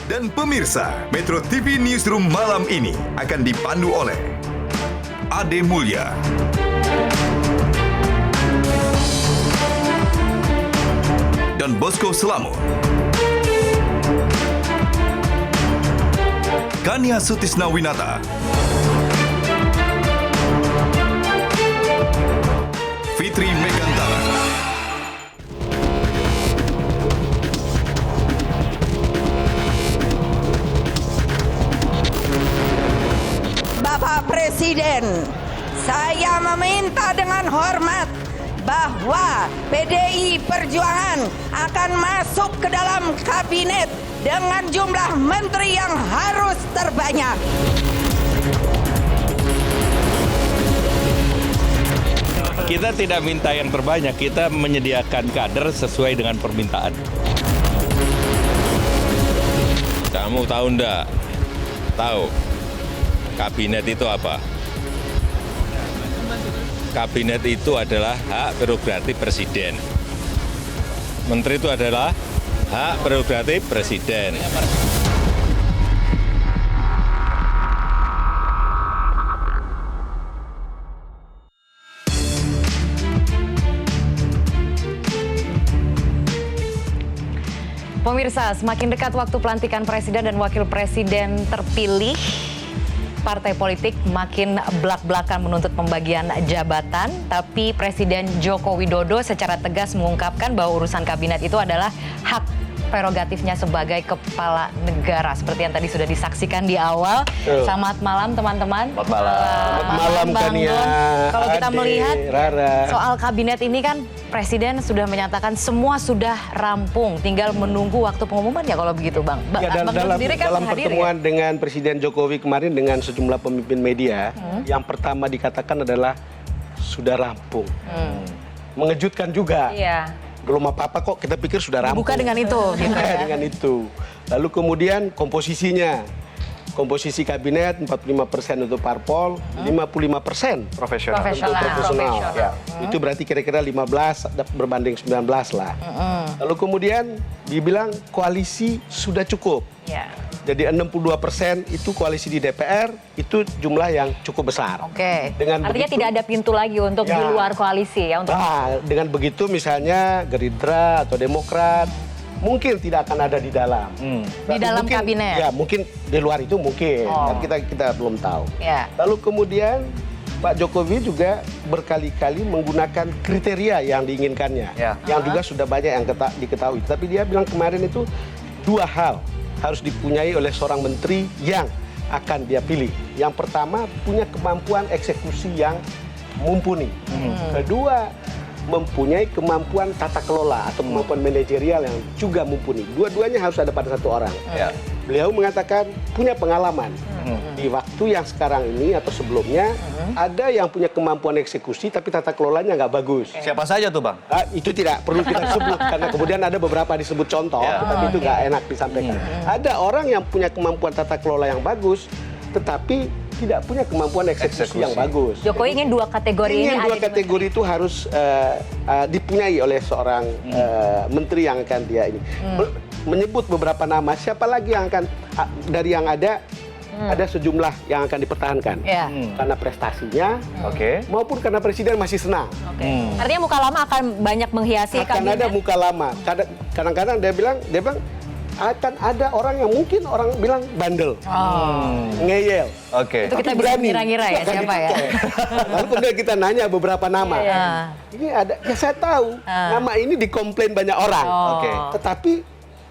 Dan pemirsa, Metro TV Newsroom malam ini akan dipandu oleh Ade Mulya, Don Bosco Selamat, Kania Sutisna Winata, Fitri Megantara. Bapak Presiden, saya meminta dengan hormat bahwa PDI Perjuangan akan masuk ke dalam kabinet dengan jumlah menteri yang harus terbanyak. Kita tidak minta yang terbanyak, kita menyediakan kader sesuai dengan permintaan. Kamu tahu enggak? Tahu. Kabinet itu apa? Kabinet itu adalah hak prerogatif presiden. Menteri itu adalah hak prerogatif presiden. Pemirsa, semakin dekat waktu pelantikan presiden dan wakil presiden terpilih, partai politik makin belak-belakan menuntut pembagian jabatan, tapi Presiden Joko Widodo secara tegas mengungkapkan bahwa urusan kabinet itu adalah hak prerogatifnya sebagai kepala negara. Seperti yang tadi sudah disaksikan di awal. Selamat malam teman-teman. Selamat malam. Selamat malam Bang Kania, Don. Kalau kita Ade, melihat Rara. soal kabinet ini kan Presiden sudah menyatakan semua sudah rampung, tinggal menunggu waktu pengumuman ya kalau begitu Bang. Ya, Bang Don sendiri kan dalam menghadiri pertemuan ya? dengan Presiden Jokowi kemarin dengan sejumlah pemimpin media, yang pertama dikatakan adalah sudah rampung. Mengejutkan juga. Iya. Belum apa-apa kok, kita pikir sudah rampung. Buka dengan itu. Gitu Buka ya? dengan itu. Lalu kemudian komposisinya. Komposisi kabinet 45% untuk parpol, 55% Profesional. untuk profesional. Ya. Itu berarti kira-kira 15 berbanding 19 lah. Lalu kemudian dibilang koalisi sudah cukup. Ya. Jadi 62% itu koalisi di DPR, itu jumlah yang cukup besar. Oke. Dengan Artinya begitu- tidak ada pintu lagi untuk Ya. di luar koalisi ya untuk Nah, dengan begitu misalnya Gerindra atau Demokrat mungkin tidak akan ada di dalam. Di dalam Mungkin- kabinet. Ya, mungkin di luar itu mungkin. Oh. Kan kita belum tahu. Ya. Lalu kemudian Pak Jokowi juga berkali-kali menggunakan kriteria yang diinginkannya. Yang juga sudah banyak yang diketahui. Tapi dia bilang kemarin itu dua hal harus dipunyai oleh seorang menteri yang akan dia pilih. Yang pertama, punya kemampuan eksekusi yang mumpuni. Kedua, mempunyai kemampuan tata kelola atau kemampuan manajerial yang juga mumpuni. Dua-duanya harus ada pada satu orang. Beliau mengatakan punya pengalaman. Di waktu yang sekarang ini atau sebelumnya, ada yang punya kemampuan eksekusi tapi tata kelolanya nggak bagus. Siapa saja tuh Bang? Itu tidak perlu kita sebut karena kemudian ada beberapa disebut contoh, tetapi itu nggak enak disampaikan. Ada orang yang punya kemampuan tata kelola yang bagus, tetapi tidak punya kemampuan eksekusi yang bagus. Jokowi ingin dua kategori ini Ingin ada dua di kategori itu harus dipunyai oleh seorang menteri yang akan dia ini. Menyebut beberapa nama, siapa lagi yang akan dari yang ada sejumlah yang akan dipertahankan. Ya. Karena prestasinya, Oke. maupun karena presiden masih senang. Artinya muka lama akan banyak menghiasi Akan kabinet. ada muka lama. Kadang-kadang dia bilang akan ada orang yang mungkin orang bilang bandel, ngeyel. Oke. Itu kita Tapi bisa berani. ngira-ngira ya Akan siapa ya. dipakai. Lalu kemudian kita nanya beberapa nama. Iya. Ini ada, ya saya tahu nama ini dikomplain banyak orang. Oke. Tetapi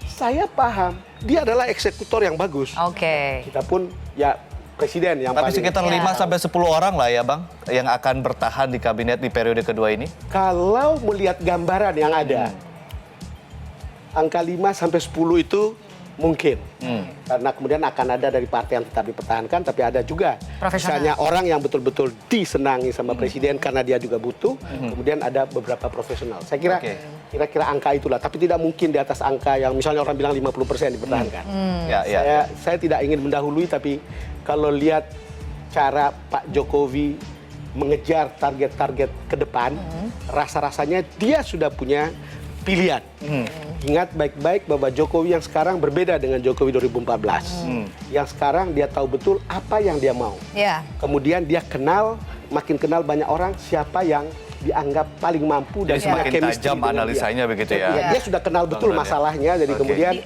saya paham dia adalah eksekutor yang bagus. Oke. Kita pun ya presiden yang Tapi paling. sekitar 5-10 orang lah ya Bang yang akan bertahan di kabinet di periode kedua ini. Kalau melihat gambaran yang ada, angka 5-10 itu mungkin. Karena kemudian akan ada dari partai yang tetap dipertahankan, tapi ada juga Profesional. misalnya orang yang betul-betul disenangi sama presiden karena dia juga butuh, kemudian ada beberapa profesional. Saya kira Oke. Kira-kira angka itulah, tapi tidak mungkin di atas angka yang misalnya orang bilang 50% dipertahankan. Saya tidak ingin mendahului, tapi kalau lihat cara Pak Jokowi mengejar target-target ke depan, rasa-rasanya dia sudah punya pilihan. Ingat baik-baik bahwa Jokowi yang sekarang berbeda dengan Jokowi 2014. Yang sekarang dia tahu betul apa yang dia mau. Kemudian dia makin kenal banyak orang siapa yang dianggap paling mampu dan semakin tajam analisanya begitu ya. Dia sudah kenal betul masalahnya, jadi kemudian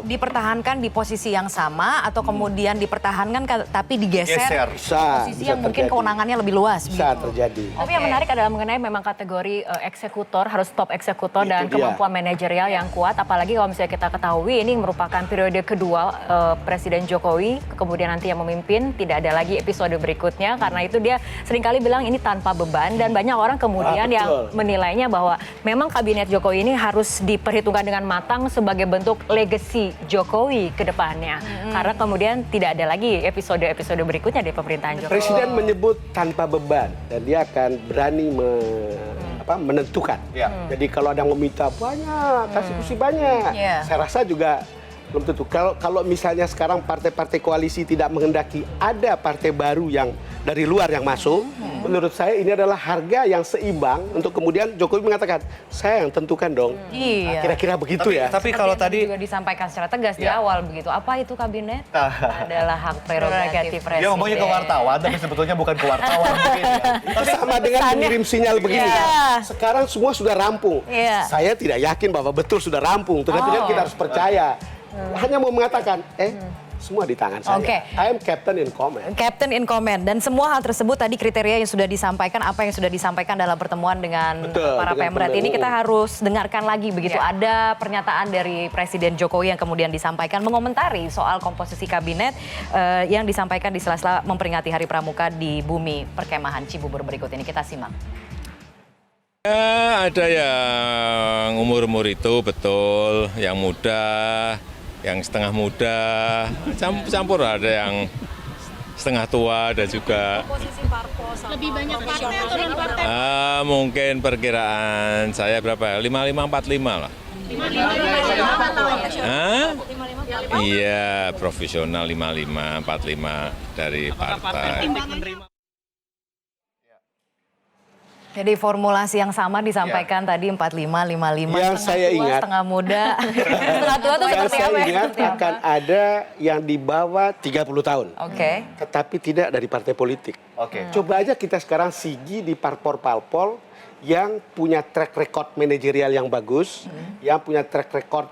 dipertahankan di posisi yang sama atau kemudian dipertahankan tapi digeser posisi yang mungkin kewenangannya lebih luas. Bisa terjadi. Tapi yang menarik adalah mengenai memang kategori eksekutor, harus top eksekutor dan kemampuan manajerial yang kuat. Apalagi kalau misalnya kita ketahui ini merupakan periode kedua Presiden Jokowi, kemudian nanti yang memimpin, tidak ada lagi episode berikutnya. Karena itu dia seringkali bilang ini tanpa beban dan banyak orang kemudian yang menilainya bahwa memang kabinet Jokowi ini harus diperhitungkan dengan matang sebagai bentuk legacy Jokowi ke depannya. Karena kemudian tidak ada lagi episode-episode berikutnya dari pemerintahan Jokowi. Presiden menyebut tanpa beban dan dia akan berani menentukan. Jadi kalau ada yang meminta banyak, kasih kursi banyak, saya rasa juga belum tentu. Kalau misalnya sekarang partai-partai koalisi tidak menghendaki ada partai baru yang dari luar yang masuk, menurut saya ini adalah harga yang seimbang untuk kemudian Jokowi mengatakan, saya yang tentukan dong. Nah, kira-kira begitu ya. Tapi kalau tadi juga disampaikan secara tegas di awal begitu, apa itu kabinet? Adalah hak prerogatif presiden. Dia ngomongnya ke wartawan, tapi sebetulnya bukan ke wartawan. Sama dengan mengirim sinyal begini. Sekarang semua sudah rampung. Saya tidak yakin bahwa betul sudah rampung, tetapi kan kita harus percaya. Hanya mau mengatakan, semua di tangan saya. I am captain in command. Captain in command. Dan semua hal tersebut tadi kriteria yang sudah disampaikan, apa yang sudah disampaikan dalam pertemuan dengan para Pemret ini kita harus dengarkan lagi begitu. Ada pernyataan dari Presiden Jokowi yang kemudian disampaikan mengomentari soal komposisi kabinet yang disampaikan di sela-sela memperingati Hari Pramuka di Bumi Perkemahan Cibubur berikut ini. Kita simak. Ada yang umur-umur itu betul, yang muda, yang setengah muda, campur ada yang setengah tua, ada juga. Lebih banyak partai atau non partai? Mungkin perkiraan saya berapa? 55-45 lah. 55-45? Iya, profesional 55-45 dari partai. Jadi formulasi yang sama disampaikan tadi 45-55. Yang saya ingat, setengah muda. Setengah tua itu seperti apa? Saya ingat akan ada yang di bawah 30 tahun. Tetapi tidak dari partai politik. Coba aja kita sekarang sigi di parpol-parpol yang punya track record manajerial yang bagus, yang punya track record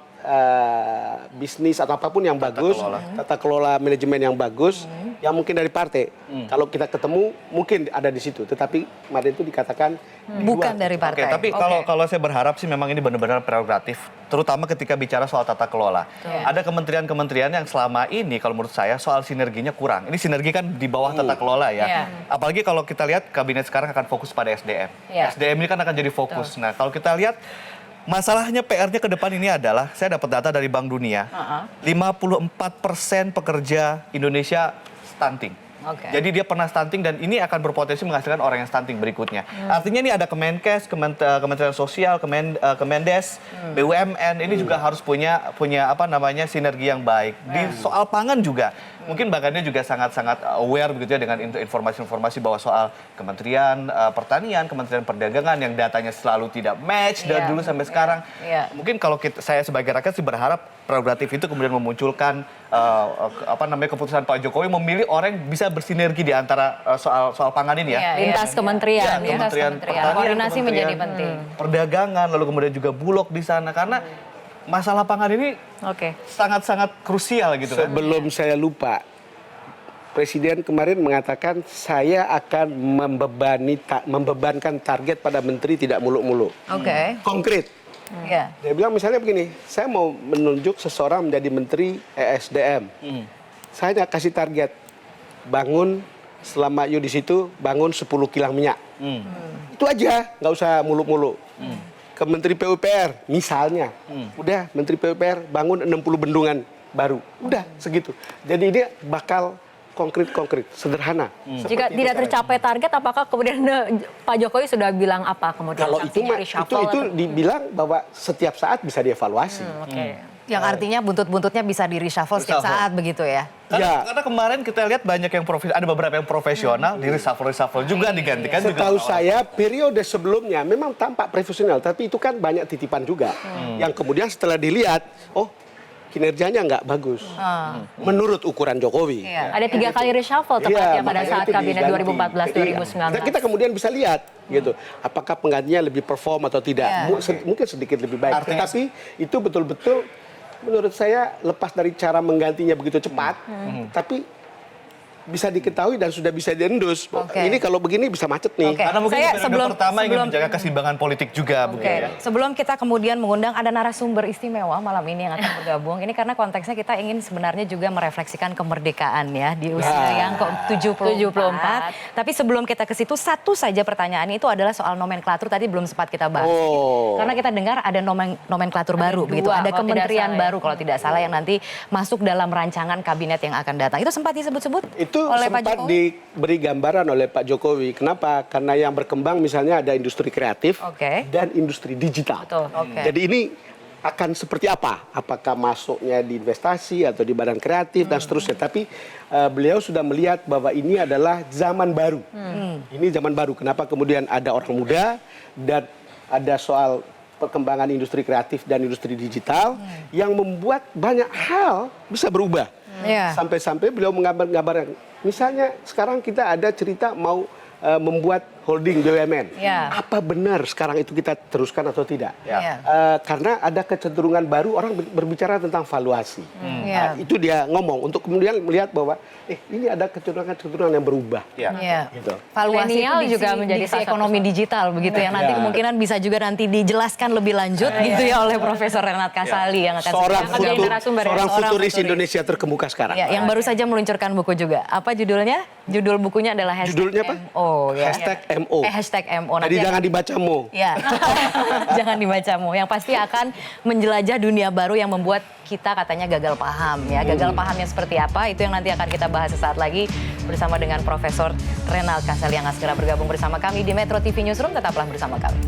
bisnis atau apapun yang bagus, tata kelola manajemen yang bagus, yang mungkin dari partai. Kalau kita ketemu mungkin ada di situ, tetapi kemarin itu dikatakan bukan dari partai. Tapi kalau saya berharap sih memang ini benar-benar prerogatif, terutama ketika bicara soal tata kelola. Ada kementerian-kementerian yang selama ini kalau menurut saya soal sinerginya kurang. Ini sinergi kan di bawah tata kelola ya. Apalagi kalau kita lihat kabinet sekarang akan fokus pada SDM. SDM ini kan akan jadi fokus. Nah, kalau kita lihat masalahnya PR-nya ke depan ini adalah, saya dapat data dari Bank Dunia, 54% pekerja Indonesia stunting. Jadi dia pernah stunting dan ini akan berpotensi menghasilkan orang yang stunting berikutnya. Artinya ini ada Kemenkes, Kementerian Sosial, Kemendes, BUMN, ini juga harus punya sinergi yang baik. Di soal pangan juga, mungkin bagannya juga sangat-sangat aware begitu ya dengan informasi-informasi bahwa soal Kementerian Pertanian, Kementerian Perdagangan yang datanya selalu tidak match dari dulu sampai sekarang. Mungkin kalau saya sebagai rakyat sih berharap prerogatif itu kemudian memunculkan keputusan Pak Jokowi memilih orang yang bisa bersinergi di antara soal pangan ini ya. Lintas kementerian, Kementerian Pertanian, koordinasi menjadi penting. Perdagangan, lalu kemudian juga Bulog di sana karena masalah pangan ini sangat-sangat krusial gitu kan. Sebelum saya lupa, Presiden kemarin mengatakan saya akan membebankan target pada menteri tidak muluk-muluk. Konkret. Dia bilang misalnya begini, saya mau menunjuk seseorang menjadi menteri ESDM. Saya kasih target, bangun selama you di situ, bangun 10 kilang minyak. Itu aja, nggak usah muluk-muluk. Ke Menteri PUPR misalnya, udah Menteri PUPR bangun 60 bendungan baru, udah segitu. Jadi ini bakal konkret, sederhana. Jika tidak tercapai target, apakah kemudian Pak Jokowi sudah bilang apa kemudian? Kalau itu dibilang bahwa setiap saat bisa dievaluasi. Yang artinya buntut-buntutnya bisa di reshuffle setiap saat begitu ya? Karena kemarin kita lihat banyak yang ada beberapa yang profesional di reshuffle juga digantikan. Setahu saya periode sebelumnya memang tampak profesional, tapi itu kan banyak titipan juga. Yang kemudian setelah dilihat, oh kinerjanya nggak bagus menurut ukuran Jokowi. Ada 3 kali reshuffle tepatnya pada saat kabinet 2014-2019. Kita kemudian bisa lihat gitu, apakah penggantinya lebih perform atau tidak. Mungkin sedikit lebih baik. Tetapi itu betul-betul menurut saya lepas dari cara menggantinya begitu cepat, tapi bisa diketahui dan sudah bisa diendus. Ini kalau begini bisa macet nih. Karena mungkin periode pertama ingin menjaga keseimbangan politik juga. Sebelum kita kemudian mengundang ada narasumber istimewa malam ini yang akan bergabung. Ini karena konteksnya kita ingin sebenarnya juga merefleksikan kemerdekaan ya di usia yang ke-74. Tapi sebelum kita ke situ, satu saja pertanyaan itu adalah soal nomenklatur tadi belum sempat kita bahas. Karena kita dengar ada nomenklatur baru begitu. Ada kementerian baru kalau tidak salah yang nanti masuk dalam rancangan kabinet yang akan datang. Itu sempat disebut-sebut? Itu sempat diberi gambaran oleh Pak Jokowi. Kenapa? Karena yang berkembang misalnya ada industri kreatif dan industri digital. Jadi ini akan seperti apa? Apakah masuknya di investasi atau di badan kreatif dan seterusnya. Tapi beliau sudah melihat bahwa ini adalah zaman baru. Ini zaman baru. Kenapa kemudian ada orang muda dan ada soal perkembangan industri kreatif dan industri digital yang membuat banyak hal bisa berubah. Sampai-sampai beliau menggambarkan, misalnya sekarang kita ada cerita mau membuat holding BUMN. Apa benar sekarang itu kita teruskan atau tidak? Karena ada kecenderungan baru orang berbicara tentang valuasi. Itu dia ngomong untuk kemudian melihat bahwa ini ada kecenderungan yang berubah. Gitu. Valuasi itu juga menjadi ekonomi digital begitu yang nanti kemungkinan bisa juga nanti dijelaskan lebih lanjut gitu ya oleh Profesor Renat Kasali yang akan seorang futuris Indonesia terkemuka sekarang. Yang baru saja meluncurkan buku juga. Apa judulnya? Judul bukunya adalah Judulnya apa? #MO. #MO. Jadi jangan dibaca Mo. Jangan dibaca Mo. Yang pasti akan menjelajah dunia baru yang membuat kita katanya gagal paham ya. Gagal pahamnya seperti apa? Itu yang nanti akan kita bahas sesaat lagi bersama dengan Profesor Renat Kasali yang akan segera bergabung bersama kami di Metro TV Newsroom. Tetaplah bersama kami.